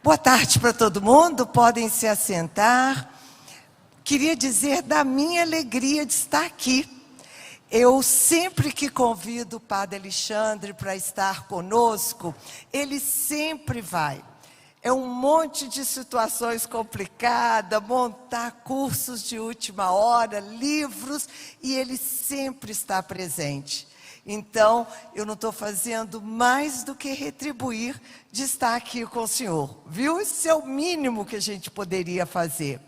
Boa tarde para todo mundo, podem se assentar. Queria dizer da minha alegria de estar aqui. Eu sempre que convido o Padre Alexandre para estar conosco, ele sempre vai. É um monte de situações complicadas, montar cursos de última hora, livros, e ele sempre está presente. Então, eu não estou fazendo mais do que retribuir de estar aqui com o senhor, viu? Isso é o mínimo que a gente poderia fazer.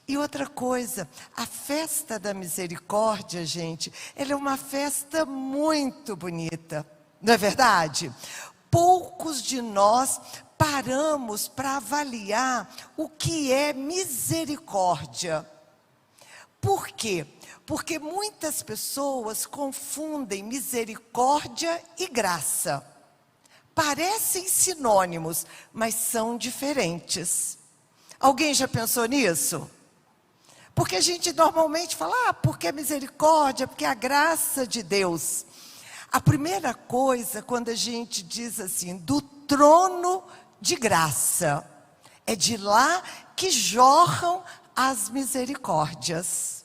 E outra coisa, a festa da misericórdia, gente, ela é uma festa muito bonita, não é verdade? Poucos de nós paramos para avaliar o que é misericórdia. Por quê? Porque muitas pessoas confundem misericórdia e graça. Parecem sinônimos, mas são diferentes. Alguém já pensou nisso? Porque a gente normalmente fala, porque é misericórdia, porque é a graça de Deus. A primeira coisa, quando a gente diz assim, do trono de graça, é de lá que jorram as misericórdias.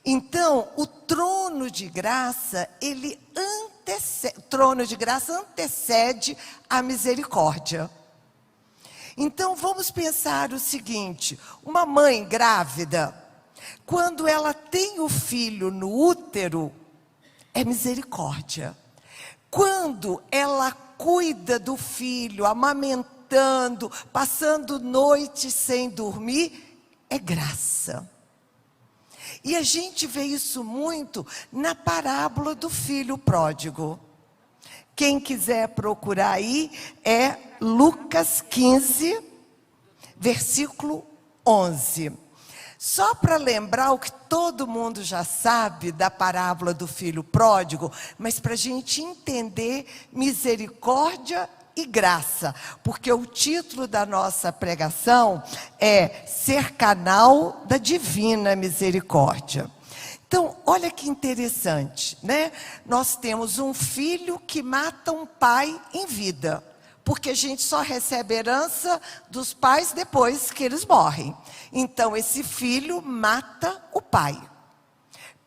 Então, o trono de graça, o trono de graça antecede a misericórdia. Então, vamos pensar o seguinte, uma mãe grávida, quando ela tem o filho no útero, é misericórdia. Quando ela cuida do filho, amamentando, passando noites sem dormir, é graça. E a gente vê isso muito na parábola do filho pródigo. Quem quiser procurar aí, é Lucas 15, versículo 11. Só para lembrar o que todo mundo já sabe da parábola do filho pródigo, mas para a gente entender misericórdia e graça, porque o título da nossa pregação é Ser Canal da Divina Misericórdia. Então, olha que interessante, né? Nós temos um filho que mata um pai em vida, porque a gente só recebe herança dos pais depois que eles morrem. Então, esse filho mata o pai,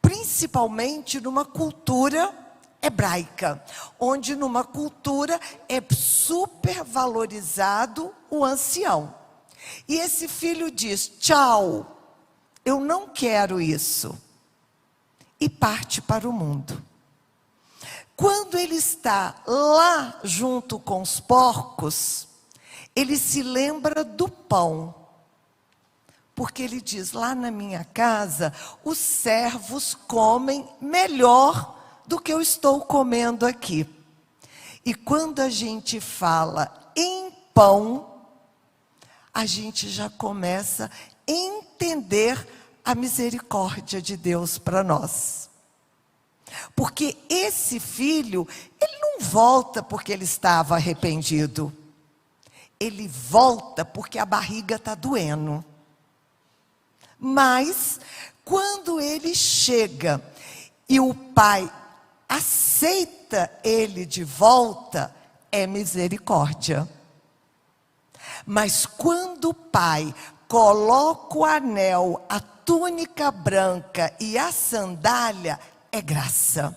principalmente numa cultura hebraica, onde numa cultura é super valorizado o ancião. E esse filho diz, tchau, eu não quero isso. E parte para o mundo. Quando ele está lá junto com os porcos, ele se lembra do pão. Porque ele diz, lá na minha casa, os servos comem melhor do que eu estou comendo aqui. E quando a gente fala em pão, a gente já começa a entender a misericórdia de Deus para nós. Porque esse filho, ele não volta porque ele estava arrependido. Ele volta porque a barriga está doendo. Mas, quando ele chega e o pai aceita ele de volta, é misericórdia. Mas quando o pai coloca o anel, a túnica branca e a sandália, é graça.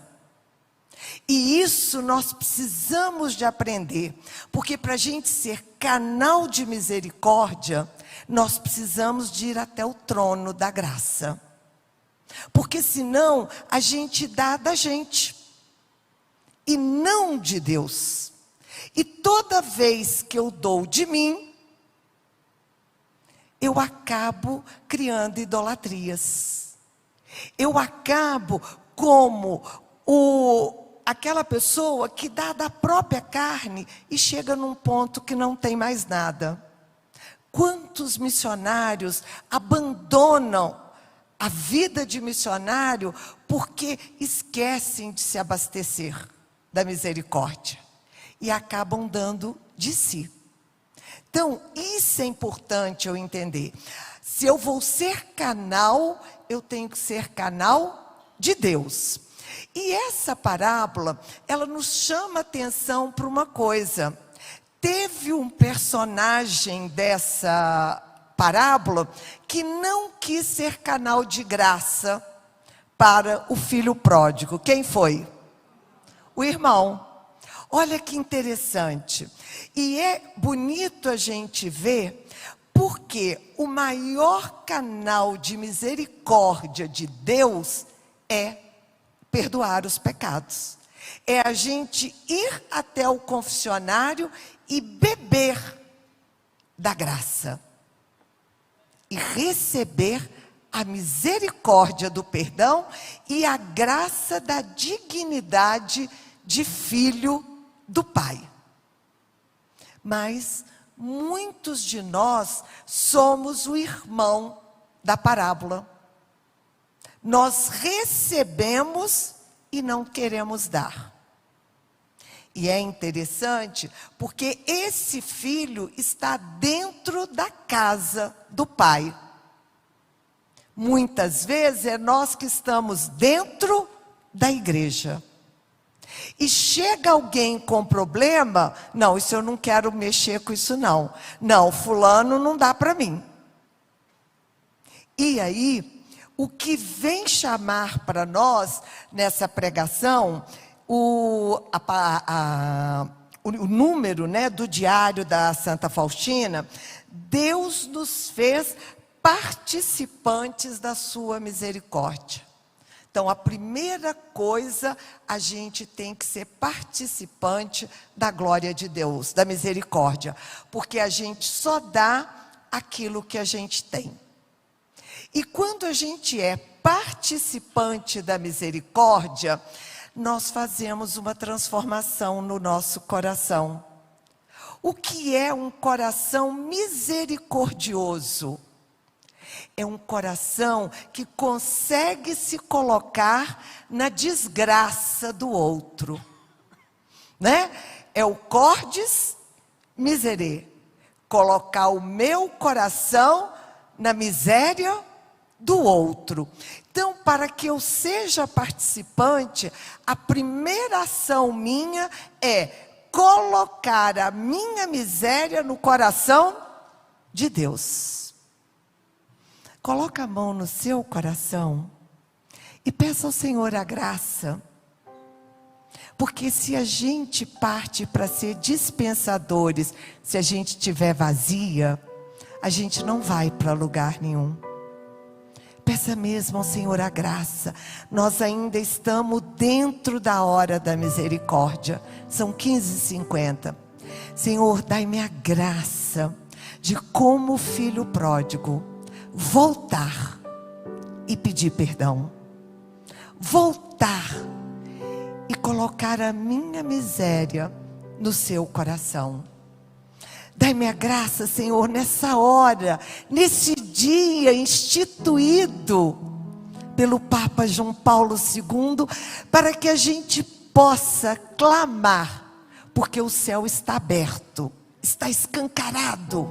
E isso nós precisamos de aprender, porque para a gente ser canal de misericórdia, nós precisamos de ir até o trono da graça. Porque senão a gente dá da gente, e não de Deus. E toda vez que eu dou de mim, eu acabo criando idolatrias. Eu acabo como aquela pessoa que dá da própria carne e chega num ponto que não tem mais nada. Quantos missionários abandonam a vida de missionário porque esquecem de se abastecer da misericórdia e acabam dando de si. Então, isso é importante eu entender. Se eu vou ser canal, eu tenho que ser canal de Deus. E essa parábola, ela nos chama atenção para uma coisa. Teve um personagem dessa parábola que não quis ser canal de graça para o filho pródigo. Quem foi? O irmão. Olha que interessante. E é bonito a gente ver, porque o maior canal de misericórdia de Deus é perdoar os pecados. É a gente ir até o confessionário e beber da graça. E receber a misericórdia do perdão e a graça da dignidade de filho do Pai. Mas muitos de nós somos o irmão da parábola. Nós recebemos e não queremos dar. E é interessante porque esse filho está dentro da casa do pai. Muitas vezes é nós que estamos dentro da igreja. E chega alguém com problema, não, isso eu não quero mexer com isso não. Não, fulano não dá para mim. E aí, o que vem chamar para nós nessa pregação, o número, né, do diário da Santa Faustina, Deus nos fez participantes da sua misericórdia. Então, a primeira coisa, a gente tem que ser participante da glória de Deus, da misericórdia, porque a gente só dá aquilo que a gente tem. E quando a gente é participante da misericórdia, nós fazemos uma transformação no nosso coração. O que é um coração misericordioso? É um coração que consegue se colocar na desgraça do outro, né? É o cordis miserere, colocar o meu coração na miséria do outro. Então, para que eu seja participante, a primeira ação minha é colocar a minha miséria no coração de Deus. Coloca a mão no seu coração e peça ao Senhor a graça. Porque se a gente parte para ser dispensadores, se a gente estiver vazia, a gente não vai para lugar nenhum. Peça mesmo ao Senhor a graça. Nós ainda estamos dentro da hora da misericórdia. São 15h50. Senhor, dai-me a graça de, como filho pródigo, voltar e pedir perdão. Voltar e colocar a minha miséria no seu coração. Dai-me a graça, Senhor, nessa hora, nesse dia instituído pelo Papa João Paulo II, para que a gente possa clamar, porque o céu está aberto, está escancarado.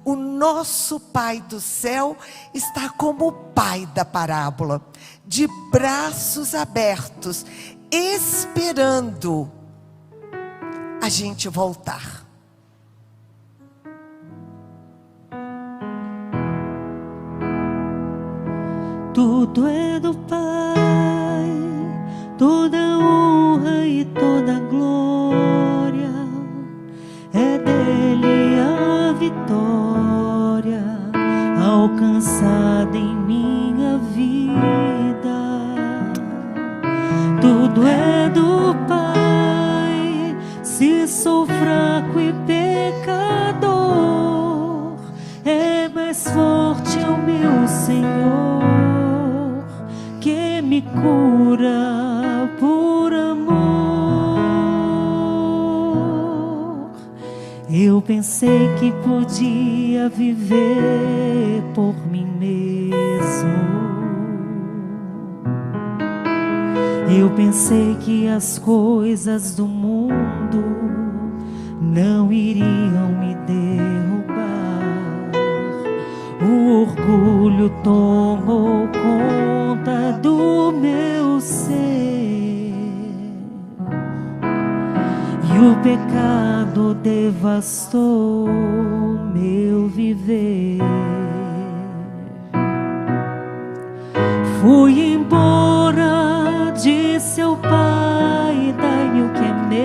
O nosso Pai do céu está como o pai da parábola, de braços abertos, esperando a gente voltar. Tudo é do Pai, toda honra e toda glória, é dele a vitória alcançada em minha vida. Tudo é do Pai, se sou fraco e pecador, é mais forte o meu Senhor, que me cura por amor. Eu pensei que podia viver por mim mesmo. Eu pensei que as coisas do mundo não iriam me derrubar. O orgulho tomou conta do meu ser, e o pecado devastou meu viver. Fui embora, disse ao Pai, dai-me o que é meu,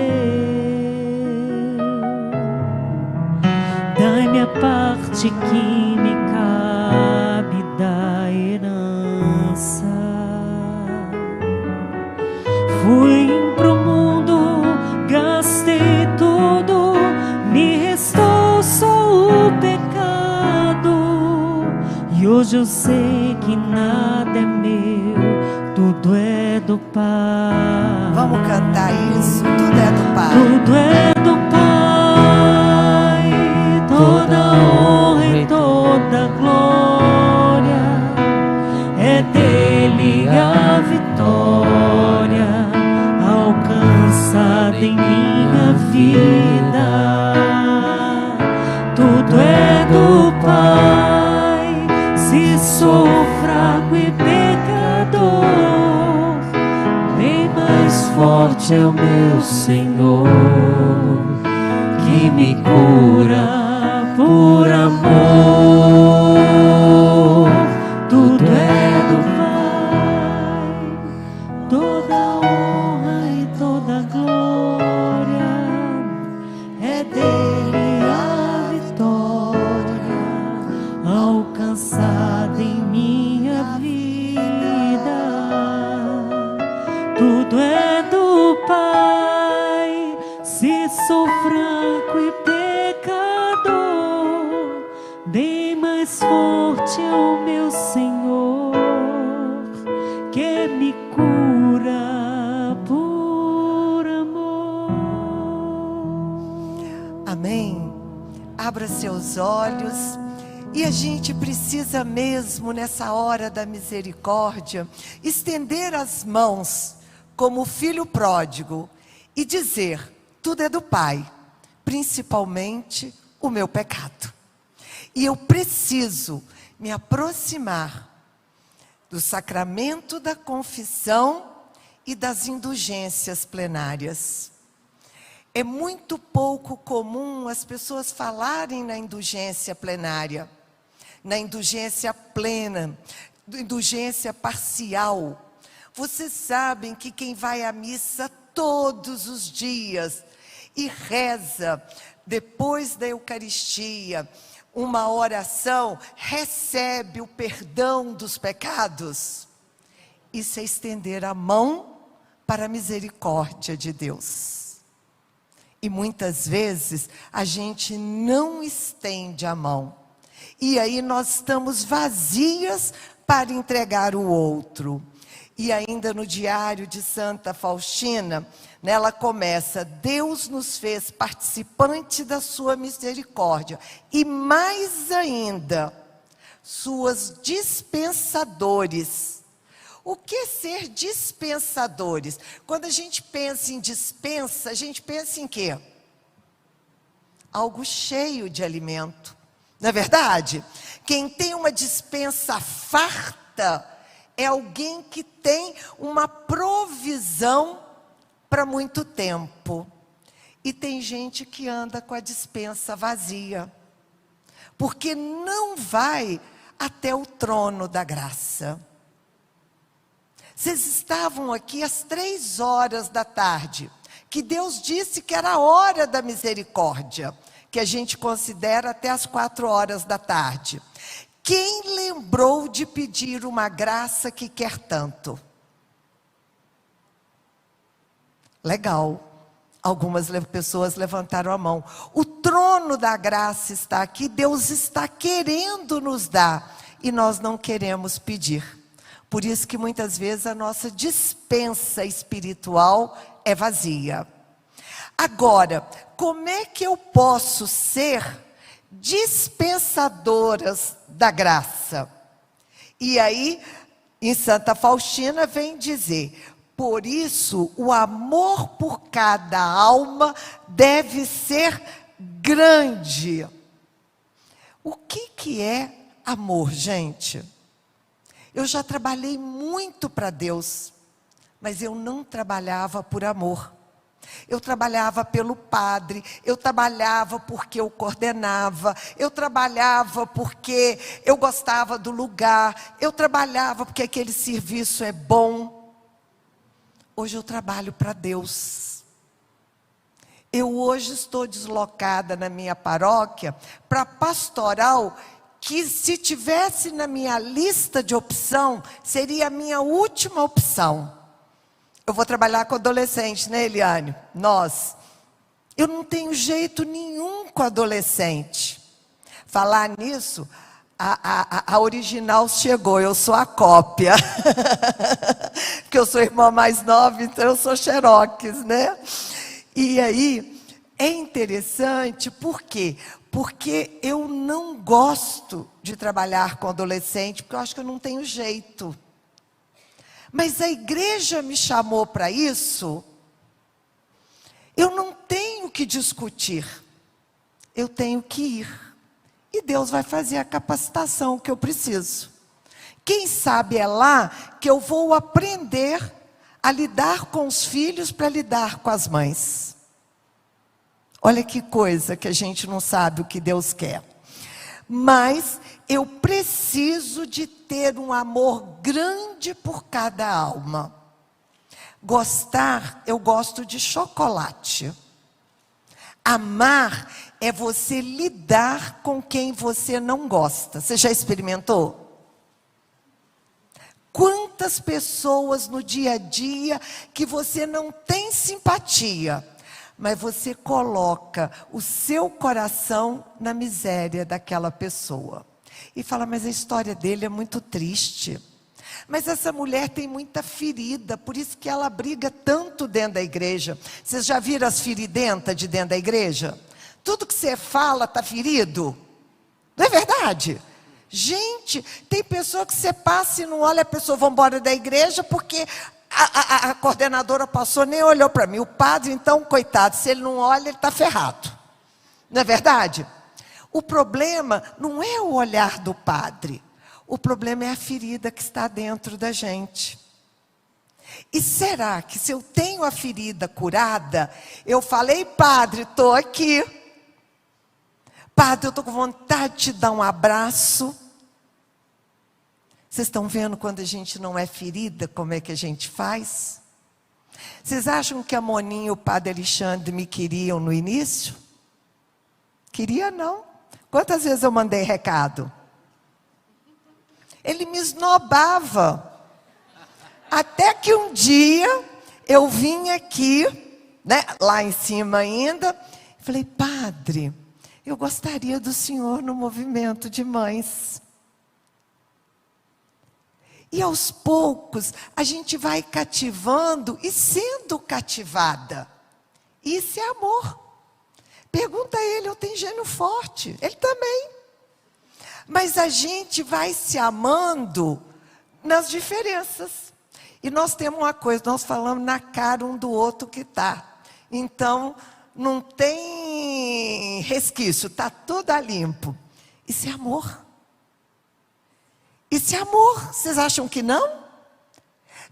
dai-me a parte que me cabe da herança. Fui pro mundo, gastei tudo, me restou só o pecado. E hoje eu sei que nada é meu, tudo é do Pai. Vamos cantar isso? Tudo é do Pai. Tudo é do Pai, toda honra e toda glória, é dele a vitória alcançada em minha vida. Tudo é do Pai, se sou fraco e pecador, bem mais forte é o meu Senhor, que me cura por amor. Tudo é do Pai, toda honra e toda glória, é dele a vitória alcançada em minha vida. Tudo é do Pai, se sou fraco e pecador, bem mais forte é o meu Senhor, que me cura por amor. Amém? Abra seus olhos. E a gente precisa mesmo, nessa hora da misericórdia, estender as mãos como o filho pródigo e dizer: tudo é do Pai, principalmente o meu pecado. E eu preciso me aproximar do sacramento da confissão e das indulgências plenárias. É muito pouco comum as pessoas falarem na indulgência plenária, na indulgência plena, indulgência parcial. Vocês sabem que quem vai à missa todos os dias e reza depois da Eucaristia uma oração, recebe o perdão dos pecados? Isso é estender a mão para a misericórdia de Deus. E muitas vezes a gente não estende a mão. E aí nós estamos vazias para entregar o outro. E ainda no diário de Santa Faustina, nela começa: Deus nos fez participante da sua misericórdia. E mais ainda, suas dispensadores. O que é ser dispensadores? Quando a gente pensa em dispensa, a gente pensa em quê? Algo cheio de alimento. Não é verdade? Quem tem uma dispensa farta é alguém que tem uma provisão para muito tempo. E tem gente que anda com a dispensa vazia, porque não vai até o trono da graça. Vocês estavam aqui às 3 horas da tarde, que Deus disse que era a hora da misericórdia, que a gente considera até às 4 horas da tarde. Quem lembrou de pedir uma graça que quer tanto? Legal. Algumas pessoas levantaram a mão. O trono da graça está aqui, Deus está querendo nos dar, e nós não queremos pedir. Por isso que muitas vezes a nossa dispensa espiritual é vazia. Agora, como é que eu posso ser dispensadoras da graça? E aí, em Santa Faustina vem dizer: por isso o amor por cada alma deve ser grande. O que é amor, gente? Eu já trabalhei muito para Deus, mas eu não trabalhava por amor. Eu trabalhava pelo padre, eu trabalhava porque eu coordenava, eu trabalhava porque eu gostava do lugar, eu trabalhava porque aquele serviço é bom. Hoje eu trabalho para Deus. Eu hoje estou deslocada na minha paróquia para pastoral, que se tivesse na minha lista de opção, seria a minha última opção. Eu vou trabalhar com adolescente, né, Eliane? Eu não tenho jeito nenhum com adolescente. Falar nisso, a original chegou, eu sou a cópia. Porque eu sou irmã mais nova, então eu sou xerox, né? E aí, é interessante, por quê? Porque eu não gosto de trabalhar com adolescente, porque eu acho que eu não tenho jeito. Mas a igreja me chamou para isso, eu não tenho que discutir, eu tenho que ir. E Deus vai fazer a capacitação que eu preciso. Quem sabe é lá que eu vou aprender a lidar com os filhos para lidar com as mães. Olha que coisa que a gente não sabe o que Deus quer. Mas eu preciso de ter um amor grande por cada alma. Gostar, eu gosto de chocolate. Amar é você lidar com quem você não gosta. Você já experimentou? Quantas pessoas no dia a dia que você não tem simpatia, mas você coloca o seu coração na miséria daquela pessoa. E fala, mas a história dele é muito triste. Mas essa mulher tem muita ferida, por isso que ela briga tanto dentro da igreja. Vocês já viram as feridentas de dentro da igreja? Tudo que você fala está ferido. Não é verdade? Gente, tem pessoa que você passa e não olha, a pessoa vai embora da igreja porque a coordenadora passou, nem olhou para mim. O padre, então, coitado, se ele não olha, ele está ferrado. Não é verdade? O problema não é o olhar do padre. O problema é a ferida que está dentro da gente. E será que se eu tenho a ferida curada, eu falei, padre, estou aqui. Padre, eu estou com vontade de te dar um abraço. Vocês estão vendo quando a gente não é ferida, como é que a gente faz? Vocês acham que a Moninha e o padre Alexandre me queriam no início? Queria não. Quantas vezes eu mandei recado? Ele me esnobava. Até que um dia eu vim aqui, né, lá em cima ainda, falei, padre, eu gostaria do senhor no movimento de mães. E aos poucos a gente vai cativando e sendo cativada. Isso é amor. Pergunta a ele, eu tenho gênio forte. Ele também. Mas a gente vai se amando nas diferenças. E nós temos uma coisa, nós falamos na cara um do outro que está. Então, não tem resquício, está tudo a limpo. Isso é amor. Isso é amor. Vocês acham que não?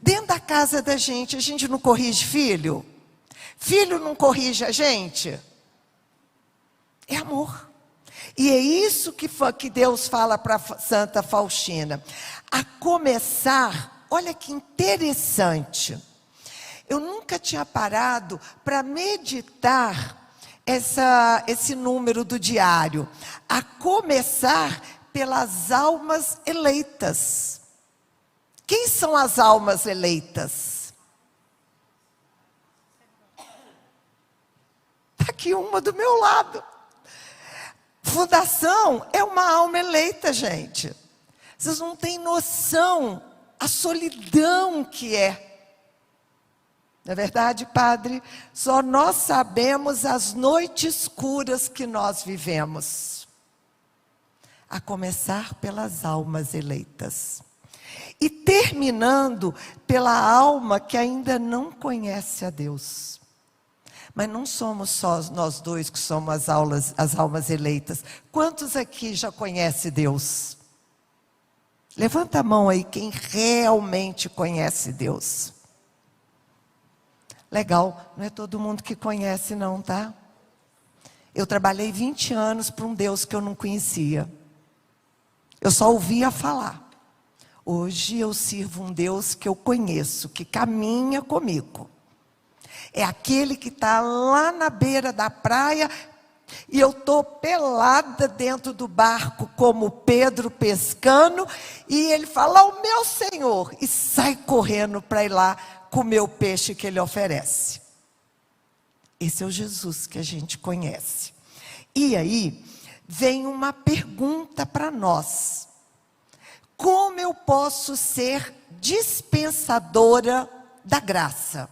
Dentro da casa da gente, a gente não corrige filho? Filho não corrige a gente? É amor. E é isso que Deus fala para Santa Faustina. A começar, olha que interessante. Eu nunca tinha parado para meditar esse número do diário. A começar pelas almas eleitas. Quem são as almas eleitas? Está aqui uma do meu lado. Fundação é uma alma eleita, gente. Vocês não têm noção a solidão que é. Não é verdade, padre? Só nós sabemos as noites escuras que nós vivemos. A começar pelas almas eleitas. E terminando pela alma que ainda não conhece a Deus. Mas não somos só nós dois que somos as almas eleitas. Quantos aqui já conhece Deus? Levanta a mão aí quem realmente conhece Deus. Legal, não é todo mundo que conhece não, tá? Eu trabalhei 20 anos para um Deus que eu não conhecia. Eu só ouvia falar. Hoje eu sirvo um Deus que eu conheço, que caminha comigo. É aquele que está lá na beira da praia e eu estou pelada dentro do barco como Pedro pescando e ele fala, "Ó meu Senhor", e sai correndo para ir lá comer o peixe que ele oferece. Esse é o Jesus que a gente conhece. E aí, vem uma pergunta para nós. Como eu posso ser dispensadora da graça?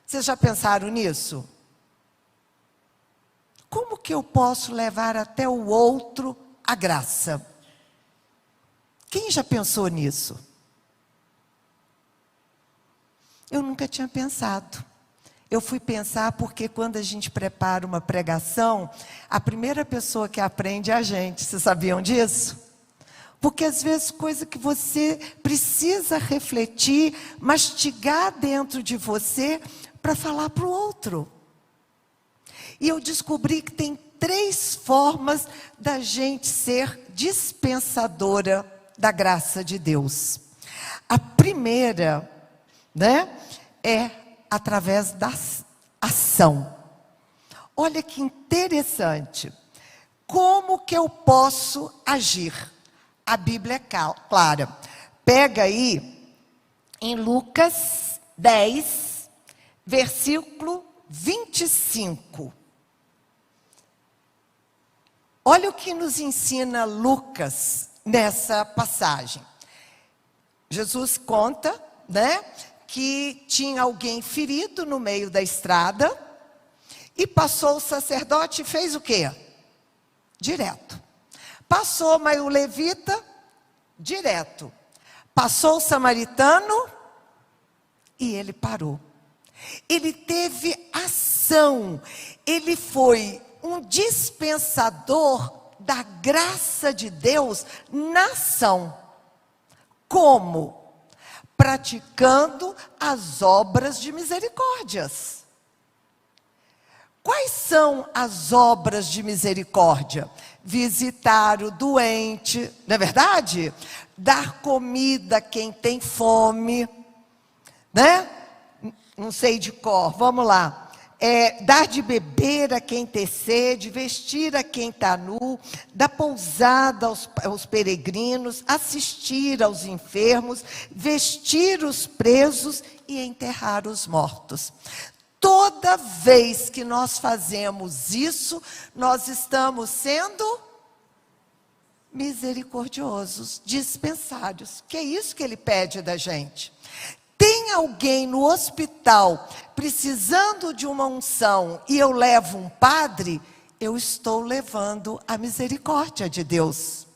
Vocês já pensaram nisso? Como que eu posso levar até o outro a graça? Quem já pensou nisso? Eu nunca tinha pensado. Eu fui pensar porque quando a gente prepara uma pregação, a primeira pessoa que aprende é a gente. Vocês sabiam disso? Porque às vezes coisa que você precisa refletir, mastigar dentro de você para falar para o outro. E eu descobri que tem 3 formas da gente ser dispensadora da graça de Deus. A primeira, é através da ação. Olha que interessante. Como que eu posso agir? A Bíblia é clara. Pega aí em Lucas 10, versículo 25. Olha o que nos ensina Lucas nessa passagem. Jesus conta, que tinha alguém ferido no meio da estrada e passou o sacerdote e fez o quê? Direto. Passou, mas o levita, direto. Passou o samaritano e ele parou. Ele teve ação. Ele foi um dispensador da graça de Deus na ação. Como? Praticando as obras de misericórdias. Quais são as obras de misericórdia? Visitar o doente, não é verdade? Dar comida a quem tem fome, Não sei de cor, vamos lá. Dar de beber a quem tem sede, vestir a quem está nu, dar pousada aos peregrinos, assistir aos enfermos, vestir os presos e enterrar os mortos. Toda vez que nós fazemos isso, nós estamos sendo misericordiosos, dispensários. Que é isso que ele pede da gente. Tem alguém no hospital precisando de uma unção e eu levo um padre, eu estou levando a misericórdia de Deus.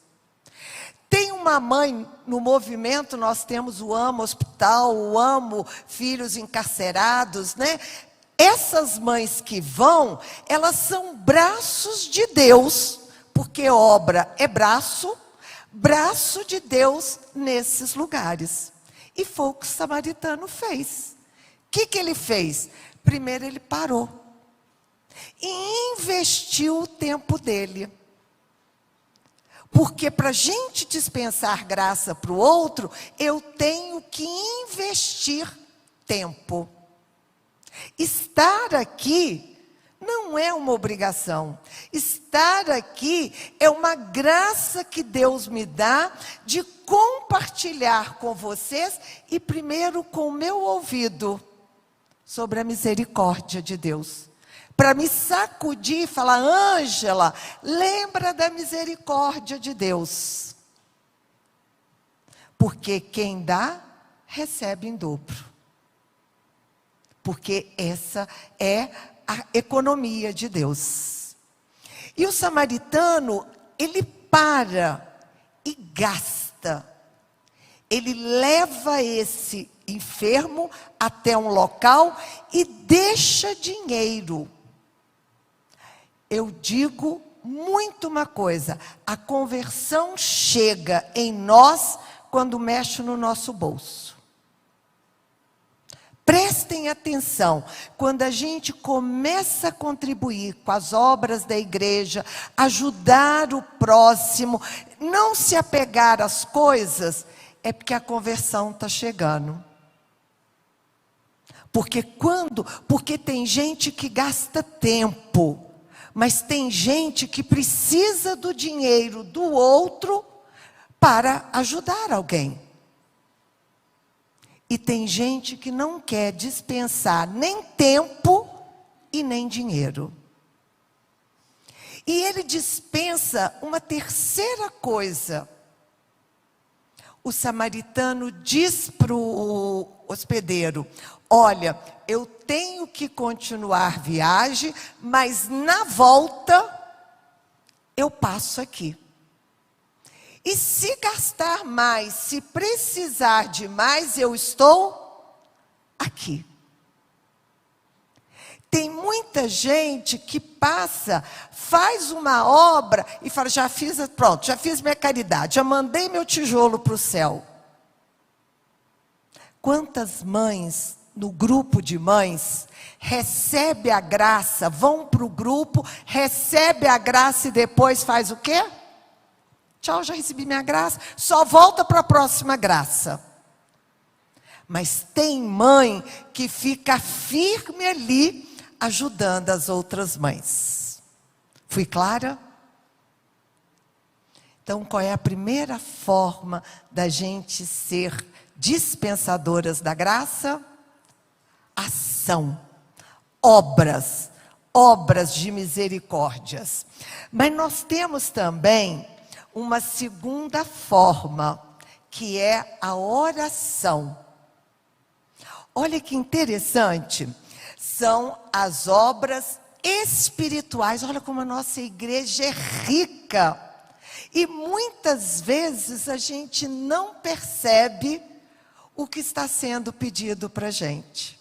Tem uma mãe no movimento, nós temos o Amo Hospital, o Amo Filhos Encarcerados, Essas mães que vão, elas são braços de Deus, porque obra é braço de Deus nesses lugares. E foi o que o samaritano fez. O que ele fez? Primeiro ele parou. E investiu o tempo dele. Porque para a gente dispensar graça para o outro, eu tenho que investir tempo. Estar aqui não é uma obrigação. Estar aqui é uma graça que Deus me dá de compartilhar com vocês e primeiro com o meu ouvido sobre a misericórdia de Deus. Para me sacudir e falar, Ângela, lembra da misericórdia de Deus. Porque quem dá, recebe em dobro. Porque essa é a economia de Deus. E o samaritano, ele para e gasta. Ele leva esse enfermo até um local e deixa dinheiro. Eu digo muito uma coisa, a conversão chega em nós quando mexe no nosso bolso. Prestem atenção, quando a gente começa a contribuir com as obras da igreja, ajudar o próximo, não se apegar às coisas, é porque a conversão está chegando. Porque tem gente que gasta tempo, mas tem gente que precisa do dinheiro do outro para ajudar alguém. E tem gente que não quer dispensar nem tempo e nem dinheiro. E ele dispensa uma terceira coisa. O samaritano diz para o hospedeiro: olha, eu tenho que continuar viagem, mas na volta eu passo aqui. E se gastar mais, se precisar de mais, eu estou aqui. Tem muita gente que passa, faz uma obra e fala: já fiz, pronto, já fiz minha caridade, já mandei meu tijolo para o céu. Quantas mães, no grupo de mães, recebe a graça, vão para o grupo, recebe a graça e depois faz o quê? Tchau, já recebi minha graça, só volta para a próxima graça. Mas tem mãe que fica firme ali, ajudando as outras mães. Fui clara? Então, qual é a primeira forma da gente ser dispensadoras da graça? Ação, obras de misericórdias. Mas nós temos também uma segunda forma, que é a oração. Olha que interessante, são as obras espirituais. Olha como a nossa igreja é rica. E muitas vezes a gente não percebe o que está sendo pedido para a gente.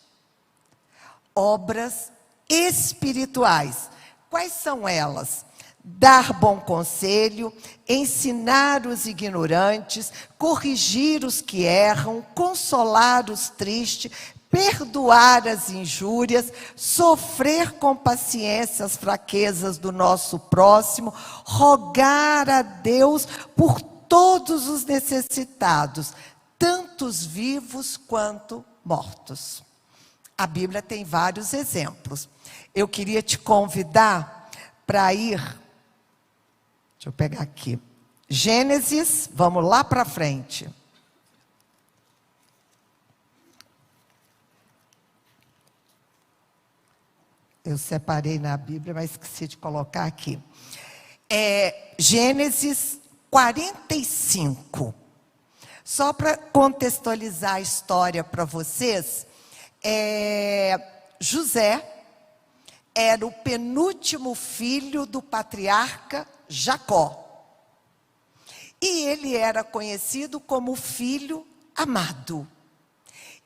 Obras espirituais. Quais são elas? Dar bom conselho, ensinar os ignorantes, corrigir os que erram, consolar os tristes, perdoar as injúrias, sofrer com paciência as fraquezas do nosso próximo, rogar a Deus por todos os necessitados, tanto os vivos quanto mortos. A Bíblia tem vários exemplos. Eu queria te convidar para ir, deixa eu pegar aqui, Gênesis, vamos lá para frente. Eu separei na Bíblia, mas esqueci de colocar aqui. Gênesis 45. Só para contextualizar a história para vocês, José era o penúltimo filho do patriarca Jacó. E ele era conhecido como filho amado.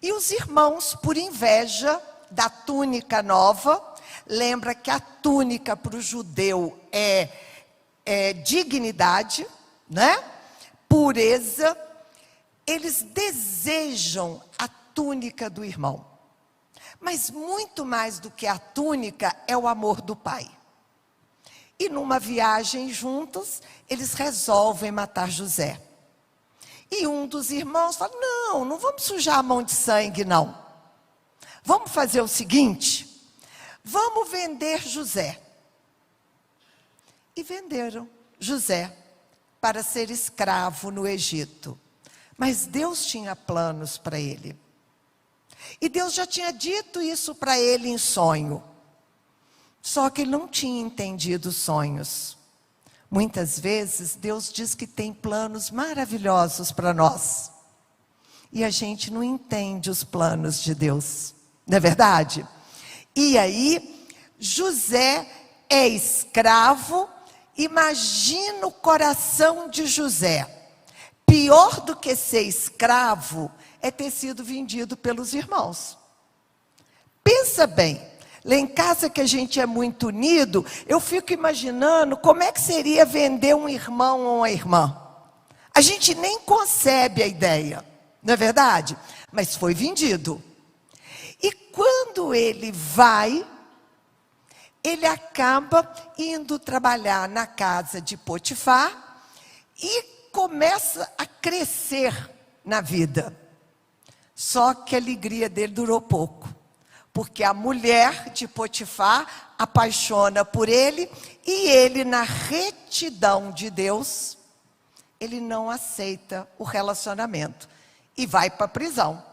E os irmãos, por inveja da túnica nova, lembra que a túnica para o judeu é dignidade, né? Pureza. Eles desejam a túnica do irmão. Mas muito mais do que a túnica é o amor do pai. E numa viagem juntos, eles resolvem matar José. E um dos irmãos fala: não vamos sujar a mão de sangue, não. Vamos fazer o seguinte, vamos vender José. E venderam José para ser escravo no Egito. Mas Deus tinha planos para ele. E Deus já tinha dito isso para ele em sonho. Só que ele não tinha entendido os sonhos. Muitas vezes Deus diz que tem planos maravilhosos para nós. E a gente não entende os planos de Deus. Não é verdade? E aí, José é escravo. Imagina o coração de José. Pior do que ser escravo é ter sido vendido pelos irmãos. Pensa bem, lá em casa que a gente é muito unido, eu fico imaginando como é que seria vender um irmão ou uma irmã. A gente nem concebe a ideia, não é verdade? Mas foi vendido. E quando ele vai, ele acaba indo trabalhar na casa de Potifar e começa a crescer na vida. Só que a alegria dele durou pouco, porque a mulher de Potifar apaixona por ele e ele, na retidão de Deus, ele não aceita o relacionamento e vai para a prisão.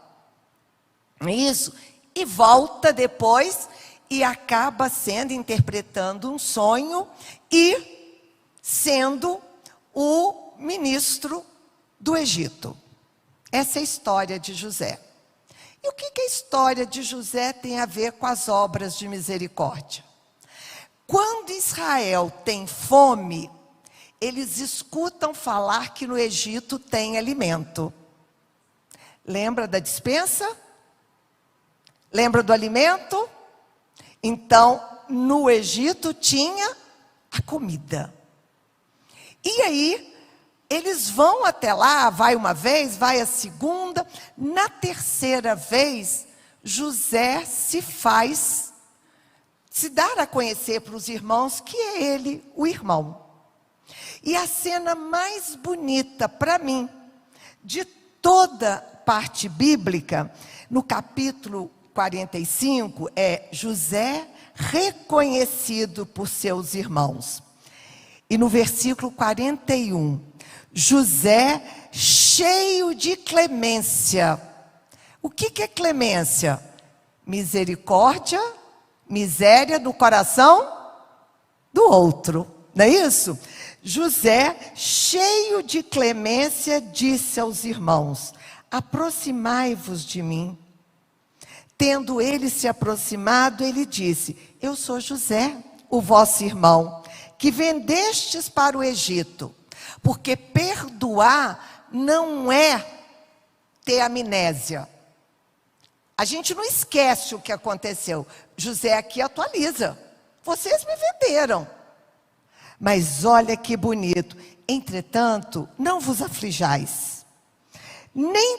Isso. E volta depois e acaba interpretando um sonho e sendo o ministro do Egito. Essa é a história de José. E o que a história de José tem a ver com as obras de misericórdia? Quando Israel tem fome, eles escutam falar que no Egito tem alimento. Lembra da despensa? Lembra do alimento? Então, no Egito tinha a comida. E aí, eles vão até lá, vai uma vez, vai a segunda. Na terceira vez, José se dar a conhecer para os irmãos que é ele, o irmão. E a cena mais bonita para mim, de toda parte bíblica, no capítulo 45, é José reconhecido por seus irmãos. E no versículo 41, José cheio de clemência. O que é clemência? Misericórdia, miséria do coração do outro, não é isso? José, cheio de clemência, disse aos irmãos: aproximai-vos de mim. Tendo ele se aproximado, ele disse: eu sou José, o vosso irmão, que vendestes para o Egito. Porque perdoar não é ter amnésia. A gente não esquece o que aconteceu. José aqui atualiza. Vocês me venderam. Mas olha que bonito. Entretanto, não vos aflijais. Nem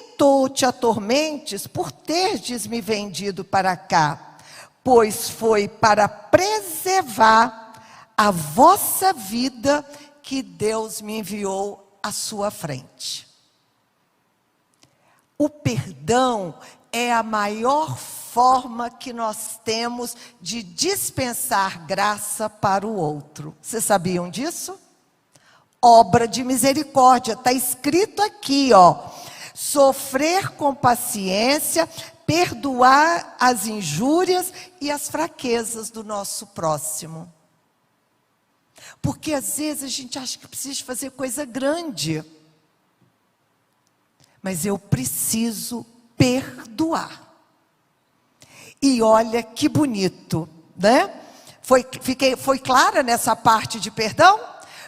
te atormentes por terdes me vendido para cá, pois foi para preservar a vossa vida que Deus me enviou à sua frente. O perdão é a maior forma que nós temos de dispensar graça para o outro. Vocês sabiam disso? Obra de misericórdia, está escrito aqui, ó. Sofrer com paciência, perdoar as injúrias e as fraquezas do nosso próximo. Porque às vezes a gente acha que precisa fazer coisa grande. Mas eu preciso perdoar. E olha que bonito, né? Foi clara nessa parte de perdão?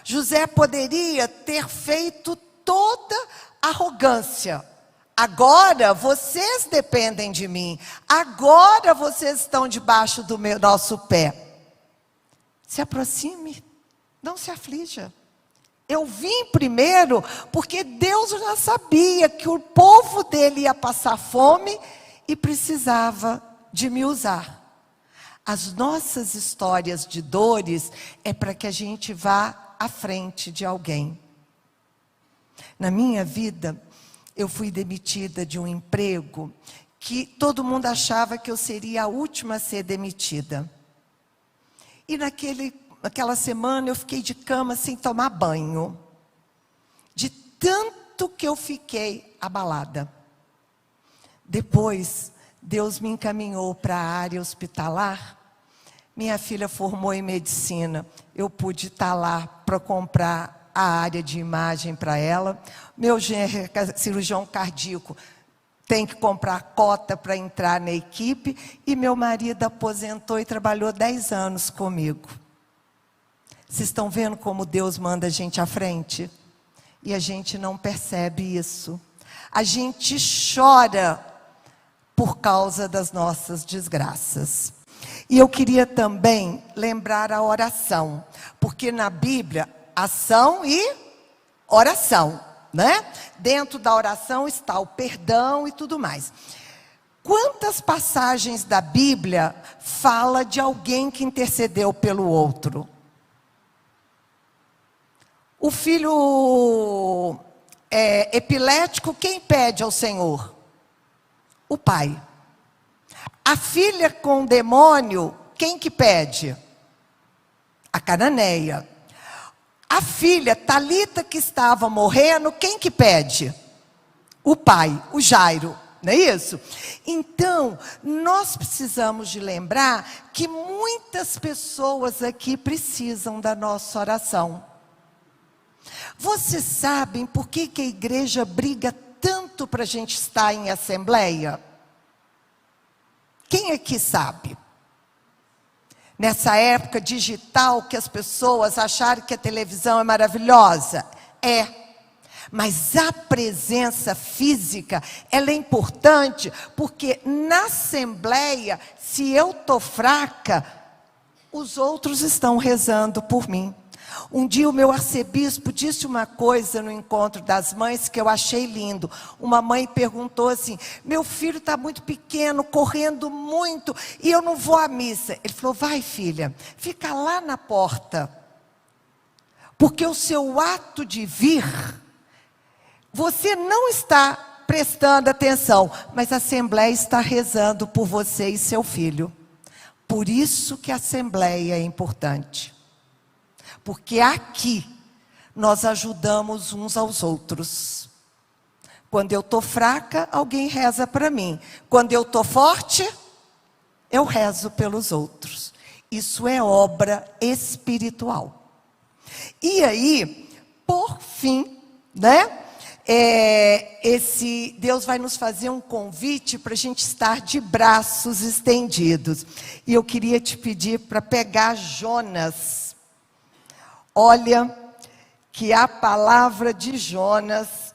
José poderia ter feito toda arrogância. Agora vocês dependem de mim. Agora vocês estão debaixo do nosso pé. Se aproxime, não se aflija. Eu vim primeiro porque Deus já sabia que o povo dele ia passar fome e precisava de me usar. As nossas histórias de dores é para que a gente vá à frente de alguém. Na minha vida, eu fui demitida de um emprego que todo mundo achava que eu seria a última a ser demitida. E naquela semana eu fiquei de cama sem tomar banho. De tanto que eu fiquei abalada. Depois, Deus me encaminhou para a área hospitalar. Minha filha formou em medicina. Eu pude estar lá para comprar a área de imagem para ela. Meu genro é cirurgião cardíaco. Tem que comprar cota para entrar na equipe. E meu marido aposentou e trabalhou 10 anos comigo. Vocês estão vendo como Deus manda a gente à frente? E a gente não percebe isso. A gente chora por causa das nossas desgraças. E eu queria também lembrar a oração. Porque na Bíblia, ação e oração, né? Dentro da oração está o perdão e tudo mais. Quantas passagens da Bíblia fala de alguém que intercedeu pelo outro? O filho epilético, quem pede ao Senhor? O pai. A filha com demônio, quem que pede? A cananeia. A filha Talita que estava morrendo, quem que pede? O pai, o Jairo, não é isso? Então, nós precisamos de lembrar que muitas pessoas aqui precisam da nossa oração. Vocês sabem por que a igreja briga tanto para a gente estar em assembleia? Quem aqui sabe? Nessa época digital que as pessoas acharam que a televisão é maravilhosa. É. Mas a presença física, ela é importante, porque na assembleia, se eu estou fraca, os outros estão rezando por mim. Um dia o meu arcebispo disse uma coisa no encontro das mães que eu achei lindo. Uma mãe perguntou assim: meu filho está muito pequeno, correndo muito, e eu não vou à missa. Ele falou: vai filha, fica lá na porta, porque o seu ato de vir, você não está prestando atenção, mas a assembleia está rezando por você e seu filho. Por isso que a assembleia é importante. Porque aqui nós ajudamos uns aos outros. Quando eu estou fraca, alguém reza para mim. Quando eu estou forte, eu rezo pelos outros. Isso é obra espiritual. E aí, por fim, né? Deus vai nos fazer um convite para a gente estar de braços estendidos. E eu queria te pedir para pegar Jonas. Olha, que a palavra de Jonas,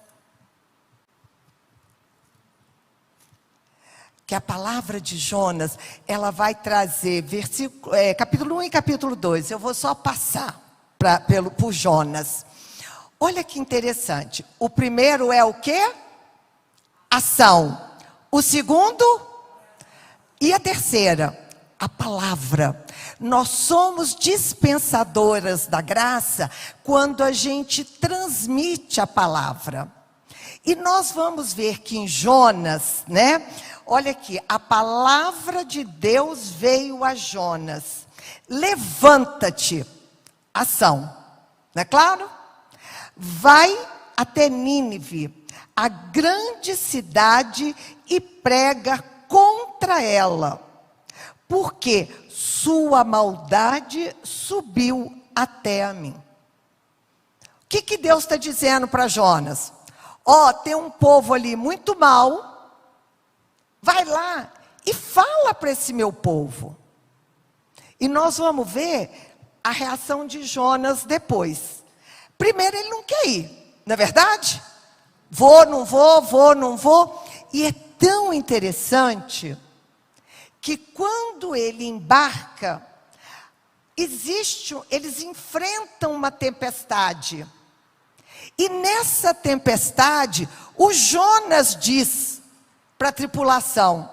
ela vai trazer capítulo 1 e capítulo 2. Eu vou só passar por Jonas. Olha que interessante. O primeiro é o quê? Ação. O segundo? E a terceira? A palavra. Nós somos dispensadoras da graça quando a gente transmite a palavra. E nós vamos ver que em Jonas, né? Olha aqui, a palavra de Deus veio a Jonas. Levanta-te, ação. Não é claro? Vai até Nínive, a grande cidade, e prega contra ela, porque sua maldade subiu até a mim. O que Deus está dizendo para Jonas? Tem um povo ali muito mau, vai lá e fala para esse meu povo. E nós vamos ver a reação de Jonas depois. Primeiro ele não quer ir, não é verdade? Vou, não vou. E é tão interessante que quando ele embarca, eles enfrentam uma tempestade. E nessa tempestade, o Jonas diz para a tripulação,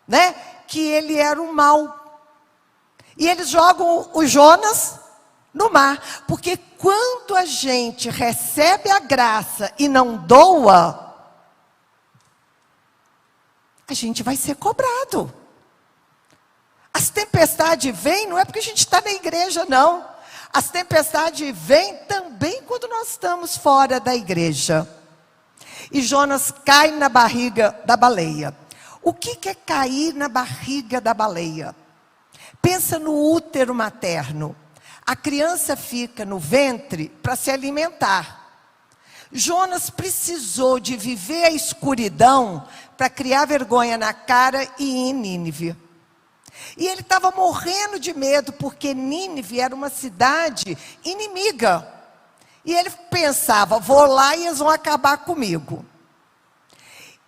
né, que ele era o mal. E eles jogam o Jonas no mar. Porque quando a gente recebe a graça e não doa, a gente vai ser cobrado. As tempestades vêm, não é porque a gente está na igreja, não. As tempestades vêm também quando nós estamos fora da igreja. E Jonas cai na barriga da baleia. O que é cair na barriga da baleia? Pensa no útero materno. A criança fica no ventre para se alimentar. Jonas precisou de viver a escuridão para criar vergonha na cara e ir em Nínive. E ele estava morrendo de medo, porque Nínive era uma cidade inimiga. E ele pensava: vou lá e eles vão acabar comigo.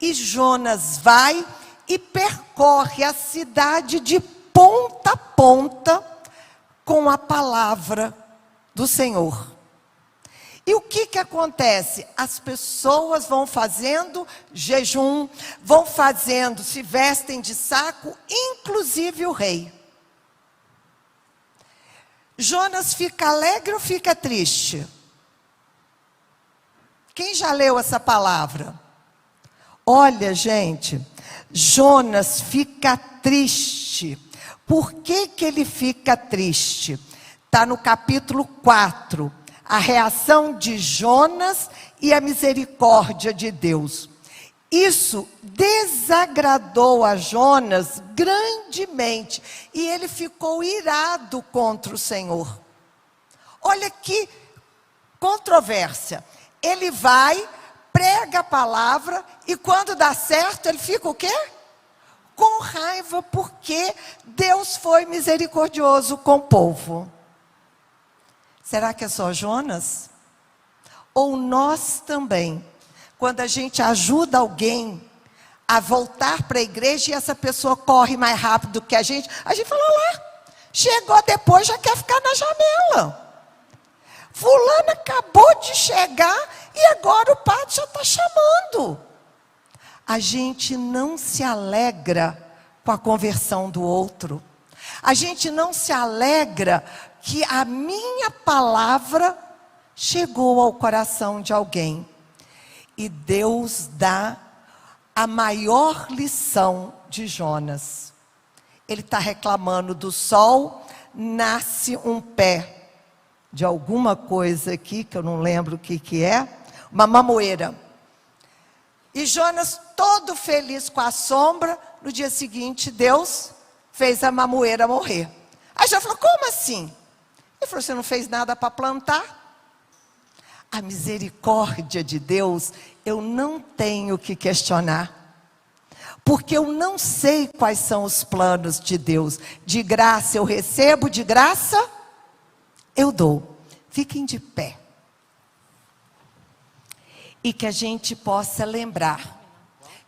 E Jonas vai e percorre a cidade de ponta a ponta com a palavra do Senhor. E o que acontece? As pessoas vão fazendo jejum, vão fazendo, se vestem de saco, inclusive o rei. Jonas fica alegre ou fica triste? Quem já leu essa palavra? Olha, gente, Jonas fica triste. Por que ele fica triste? Está no capítulo 4, a reação de Jonas e a misericórdia de Deus. Isso desagradou a Jonas grandemente, e ele ficou irado contra o Senhor. Olha que controvérsia. Ele vai, prega a palavra, e quando dá certo, ele fica o quê? Com raiva, porque Deus foi misericordioso com o povo. Será que é só Jonas? Ou nós também, quando a gente ajuda alguém a voltar para a igreja e essa pessoa corre mais rápido que a gente fala, lá, chegou depois, já quer ficar na janela. Fulano acabou de chegar e agora o padre já está chamando. A gente não se alegra com a conversão do outro. A gente não se alegra que a minha palavra chegou ao coração de alguém. E Deus dá a maior lição de Jonas. Ele está reclamando do sol, nasce um pé de alguma coisa aqui, que eu não lembro o que é, uma mamoeira. E Jonas, todo feliz com a sombra, no dia seguinte, Deus fez a mamoeira morrer. Aí Jonas falou, como assim? Ele falou, você não fez nada para plantar? A misericórdia de Deus, eu não tenho que questionar. Porque eu não sei quais são os planos de Deus. De graça eu recebo, de graça eu dou. Fiquem de pé. E que a gente possa lembrar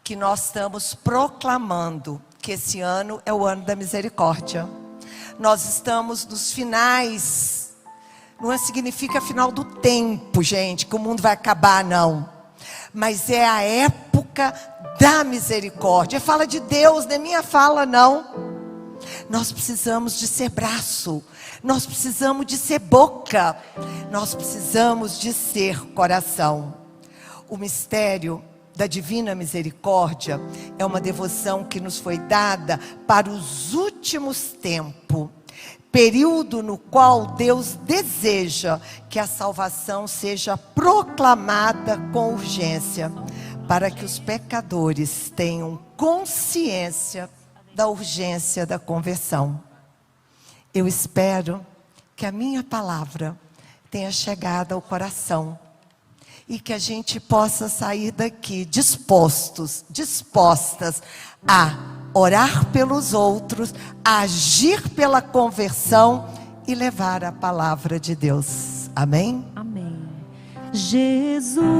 que nós estamos proclamando que esse ano é o ano da misericórdia. Nós estamos nos finais. Não significa final do tempo, gente, que o mundo vai acabar, não. Mas é a época da misericórdia. Fala de Deus, não é minha fala, não. Nós precisamos de ser braço. Nós precisamos de ser boca. Nós precisamos de ser coração. O mistério da divina misericórdia é uma devoção que nos foi dada para os últimos tempos. Período no qual Deus deseja que a salvação seja proclamada com urgência, para que os pecadores tenham consciência da urgência da conversão. Eu espero que a minha palavra tenha chegado ao coração e que a gente possa sair daqui dispostas a orar pelos outros, agir pela conversão e levar a palavra de Deus. Amém? Amém. Jesus.